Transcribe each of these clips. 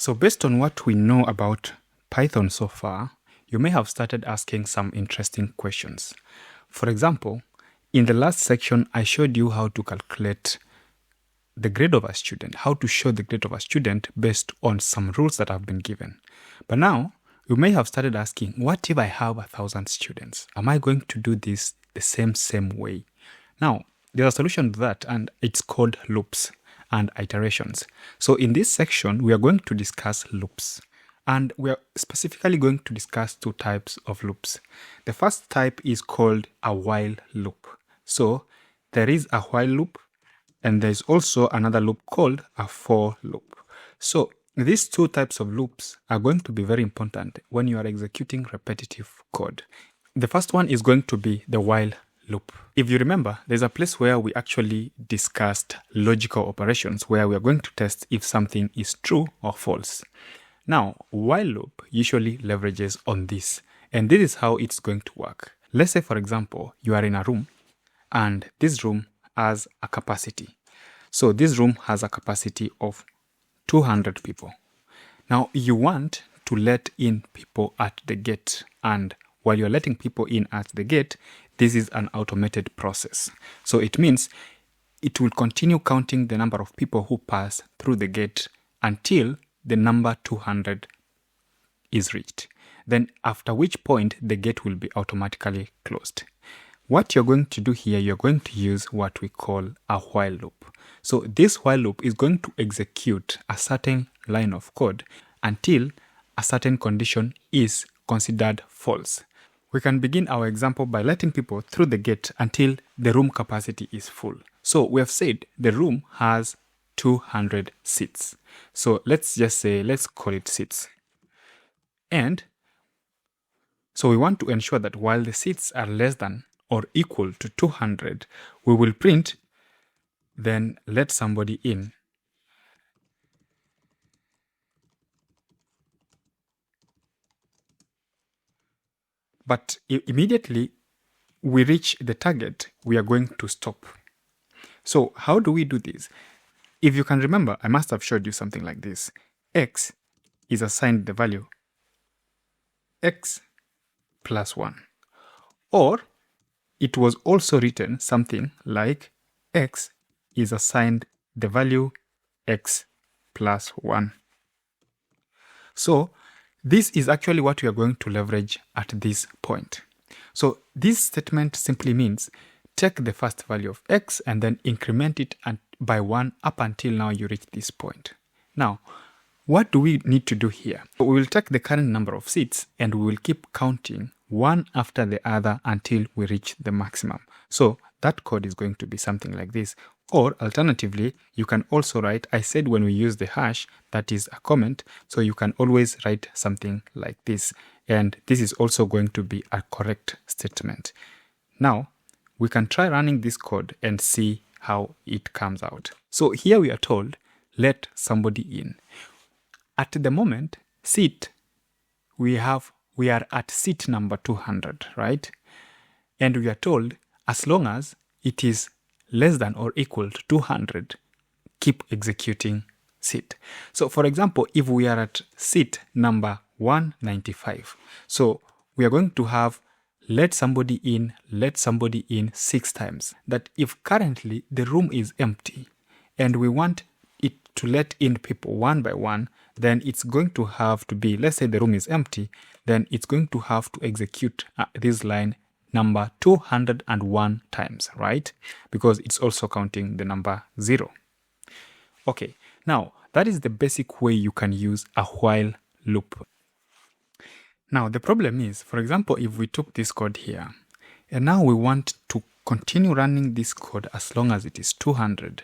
So based on what we know about Python so far, you may have started asking some interesting questions. For example, in the last section, I showed you how to calculate the grade of a student, how to show the grade of a student based on some rules that have been given. But now, you may have started asking, what if I have 1,000 students? Am I going to do this the same way? Now, there's a solution to that, and it's called loops and iterations. So in this section, we are going to discuss loops. And we are specifically going to discuss two types of loops. The first type is called a while loop. So there is a while loop, and there's also another loop called a for loop. So these two types of loops are going to be very important when you are executing repetitive code. The first one is going to be the while loop. If you remember, there's a place where we actually discussed logical operations where we are going to test if something is true or false. Now, while loop usually leverages on this, and this is how it's going to work. Let's say, for example, you are in a room, and this room has a capacity. So this room has a capacity of 200 people. Now, you want to let in people at the gate, and while you're letting people in at the gate, this is an automated process. So it means it will continue counting the number of people who pass through the gate until the number 200 is reached. Then after which point the gate will be automatically closed. What you're going to do here, you're going to use what we call a while loop. So this while loop is going to execute a certain line of code until a certain condition is considered false. We can begin our example by letting people through the gate until the room capacity is full. So we have said the room has 200 seats. So let's just say, let's call it seats. And so we want to ensure that while the seats are less than or equal to 200, we will print, then let somebody in. But immediately we reach the target, we are going to stop. So how do we do this? If you can remember, I must have showed you something like this. X is assigned the value x plus 1. Or it was also written something like x is assigned the value x plus 1. So this is actually what we are going to leverage at this point. So this statement simply means take the first value of x and then increment it by 1 up until now you reach this point. Now, what do we need to do here? We will take the current number of seats and we will keep counting one after the other until we reach the maximum. So that code is going to be something like this. Or alternatively, you can also write, I said when we use the hash, that is a comment. So you can always write something like this. And this is also going to be a correct statement. Now, we can try running this code and see how it comes out. So here we are told, let somebody in. At the moment, we are at seat number 200, right? And we are told, as long as it is less than or equal to 200, keep executing seat. So for example, if we are at seat number 195, so we are going to have let somebody in 6 times. That if currently the room is empty and we want it to let in people one by one, then it's going to have to be, let's say the room is empty, then it's going to have to execute this line number 201 times, right? Because it's also counting the number 0. Okay, now that is the basic way you can use a while loop. Now the problem is, for example, if we took this code here, and now we want to continue running this code as long as it is 200,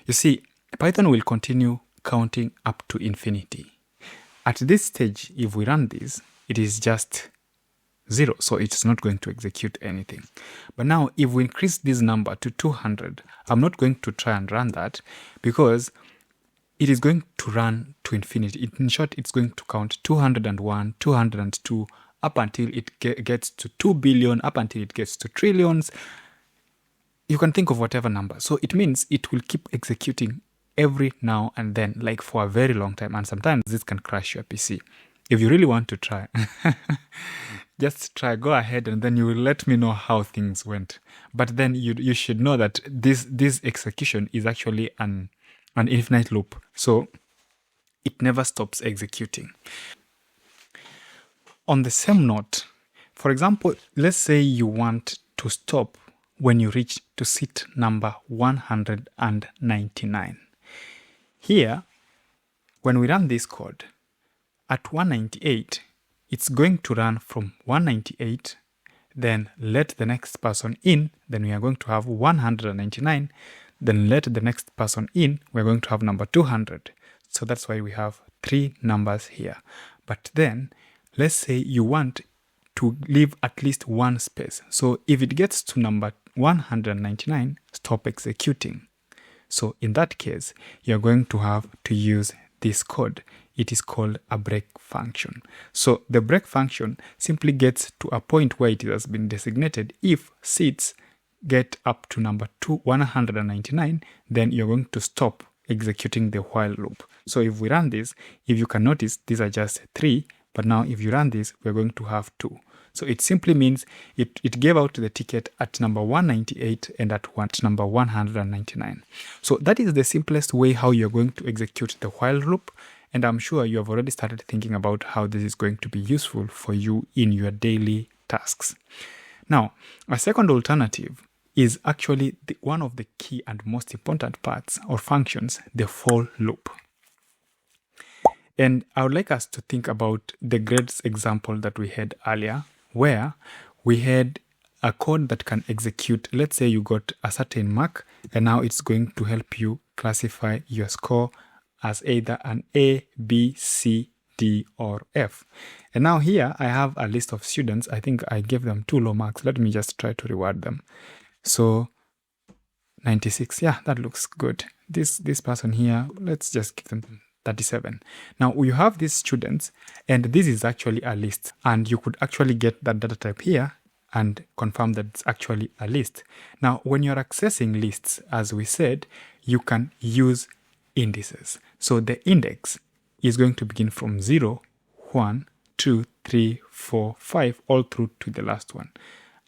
you see, Python will continue counting up to infinity. At this stage, if we run this, it is just 0, so it's not going to execute anything. But now, if we increase this number to 200, I'm not going to try and run that because it is going to run to infinity. In short, it's going to count 201, 202, up until it gets to 2 billion, up until it gets to trillions. You can think of whatever number. So it means it will keep executing every now and then, like for a very long time. And sometimes this can crash your PC. If you really want to try, just try, go ahead, and then you will let me know how things went. But then you should know that this execution is actually an infinite loop. So it never stops executing. On the same note, for example, let's say you want to stop when you reach to seat number 199. Here, when we run this code, at 198, it's going to run from 198, then let the next person in, then we are going to have 199, then let the next person in, we're going to have number 200. So that's why we have 3 numbers here. But then, let's say you want to leave at least one space. So if it gets to number 199, stop executing. So in that case, you're going to have to use this code. It is called a break function. So the break function simply gets to a point where it has been designated. If seats get up to number 199, then you're going to stop executing the while loop. So if we run this, if you can notice, these are just 3, but now if you run this, we're going to have 2. So it simply means it gave out the ticket at number 198 and at number 199. So that is the simplest way how you're going to execute the while loop. And I'm sure you have already started thinking about how this is going to be useful for you in your daily tasks. Now, a second alternative is actually one of the key and most important parts or functions, the for loop. And I would like us to think about the grades example that we had earlier, where we had a code that can execute. Let's say you got a certain mark, and now it's going to help you classify your score as either an A, B, C, D, or F. And now here I have a list of students. I think I gave them 2 low marks. Let me just try to reward them. So 96, yeah, that looks good. This person here, let's just give them 37. Now you have these students, and this is actually a list, and you could actually get that data type here and confirm that it's actually a list. Now when you're accessing lists, as we said, you can use indices. So the index is going to begin from 0, 1, 2, 3, 4, 5, all through to the last one.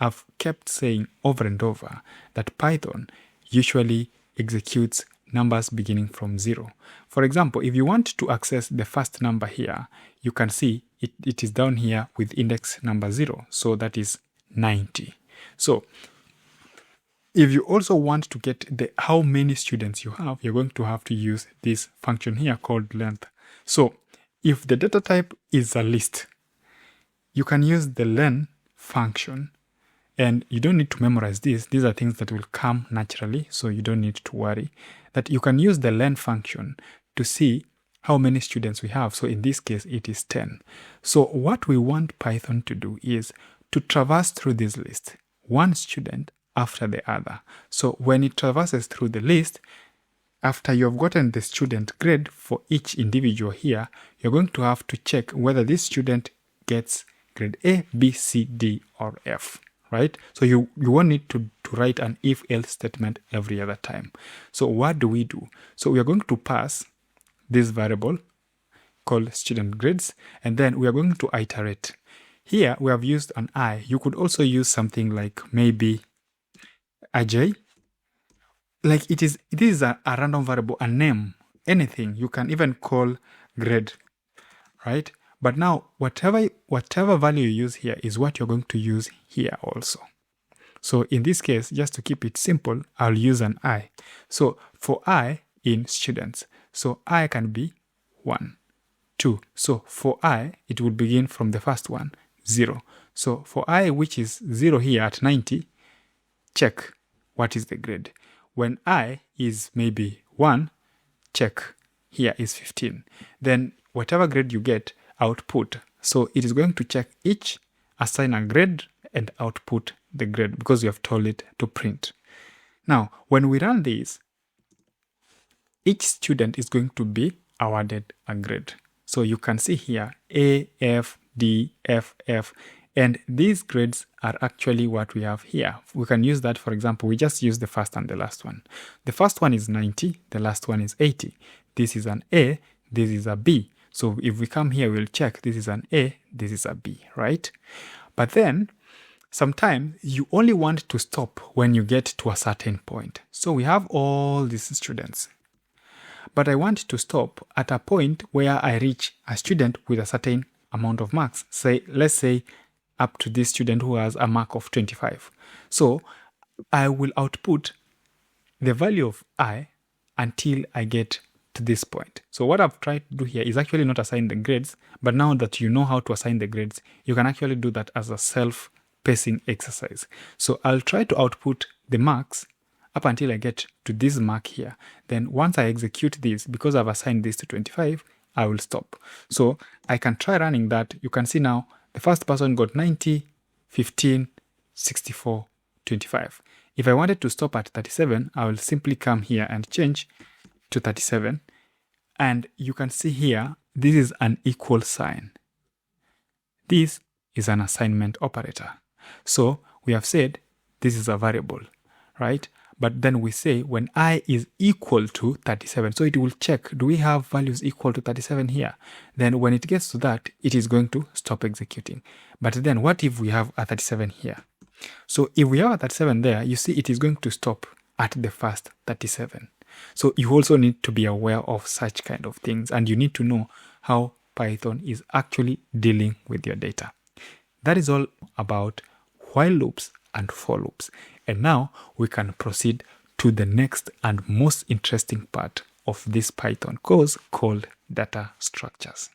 I've kept saying over and over that Python usually executes numbers beginning from 0. For example, if you want to access the first number here, you can see it is down here with index number 0. So that is 90. So if you also want to get how many students you have, you're going to have to use this function here called length. So if the data type is a list, you can use the len function, and you don't need to memorize this. These are things that will come naturally, so you don't need to worry. That you can use the len function to see how many students we have. So in this case, it is 10. So what we want Python to do is to traverse through this list, one student after the other. So when it traverses through the list, after you have gotten the student grade for each individual here, you're going to have to check whether this student gets grade A, B, C, D, or F. Right? So you won't need to write an if-else statement every other time. So what do we do? So we are going to pass this variable called student grades, and then we are going to iterate. Here we have used an I. You could also use something like maybe a J. Like it is a random variable, a name, anything. You can even call grade, right? But now, whatever value you use here is what you're going to use here also. So in this case, just to keep it simple, I'll use an I. So for I in students, so I can be 1, 2. So for I, it will begin from the first one, 0. So for I, which is 0 here at 90, check what is the grade. When I is maybe 1, check here is 15. Then whatever grade you get, output. So it is going to check each, assign a grade, and output the grade because we have told it to print. Now, when we run this, each student is going to be awarded a grade. So you can see here A, F, D, F, F, And these grades are actually what we have here. We can use that, for example, we just use the first and the last one. The first one is 90, the last one is 80. This is an A, this is a B. So if we come here, we'll check this is an A, this is a B, right? But then sometimes you only want to stop when you get to a certain point. So we have all these students, but I want to stop at a point where I reach a student with a certain amount of marks. Let's say up to this student who has a mark of 25. So I will output the value of I until I get to this point. So what I've tried to do here is actually not assign the grades, but now that you know how to assign the grades, you can actually do that as a self-pacing exercise. So I'll try to output the marks up until I get to this mark here. Then once I execute this, because I've assigned this to 25, I will stop. So I can try running that. You can see now the first person got 90, 15, 64, 25. If I wanted to stop at 37, I will simply come here and change to 37. And you can see here, this is an equal sign. This is an assignment operator. So we have said this is a variable, right? But then we say when I is equal to 37, so it will check, do we have values equal to 37 here? Then when it gets to that, it is going to stop executing. But then what if we have a 37 here? So if we have a 37 there, you see it is going to stop at the first 37. So you also need to be aware of such kind of things, and you need to know how Python is actually dealing with your data. That is all about while loops and for loops. And now we can proceed to the next and most interesting part of this Python course called data structures.